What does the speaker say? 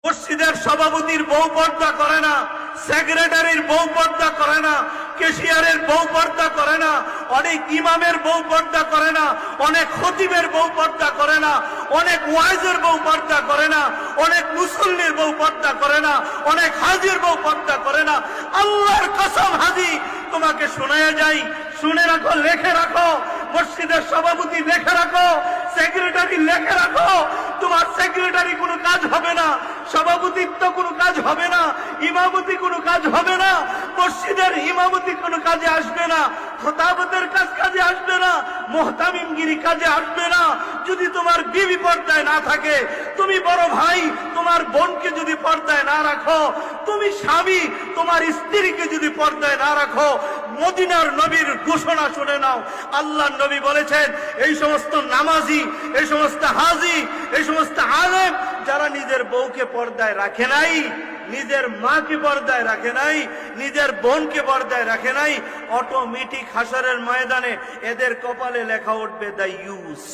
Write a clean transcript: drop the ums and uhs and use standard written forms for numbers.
মসজিদের সভাপতির বউ পর্দা করে না, সেক্রেটারির বউ পর্দা করে না, ক্যাশিয়ারের বউ পর্দা করে না, অনেক ইমামের বউ পর্দা করে না, অনেক খতিবের বউ পর্দা করে না, অনেক ওয়াইজের বউ পর্দা করে না, অনেক মুসল্লির বউ পর্দা করে না, অনেক হাজির বউ পর্দা করে না। আল্লাহর কসম হাজি তোমাকে শোনায়া যাই, শুনে রাখো, লেখে রাখো, মসজিদের সভাপতি লেখে রাখো, সেক্রেটারি লেখে রাখো, তোমার সেক্রেটারি কোনো কাজ হবে না, সভাপতিত্ব কোনো কাজ হবে না, ইমামতি কোনো কাজ হবে না, মসজিদের ইমামতি কোনো কাজে আসবে না, খতাবতের কাজে আসবে না, মুহতামিমগিরি কাজে আসবে না। যদি তোমার বিবি পর্দায় না থাকে, তুমি বড় ভাই তোমার বোনকে যদি পর্দায় না রাখো, তুমি স্বামী তোমার স্ত্রীকে যদি পর্দায় না রাখো, মদিনার নবীর ঘোষণা শুনে নাও। আল্লাহর নবী বলেছেন, এই সমস্ত নামাজি, এই সমস্ত হাজি, এই সমস্ত আলেম যারা নিজের বউকে পর্দায় রাখে নাই, নিজের মাকে পর্দায় রাখে নাই, নিজের বোনকে পর্দায় রাখে নাই, অটোমেটিক হাসরের ময়দানে এদের কপালে লেখা উঠবে দায়ুস।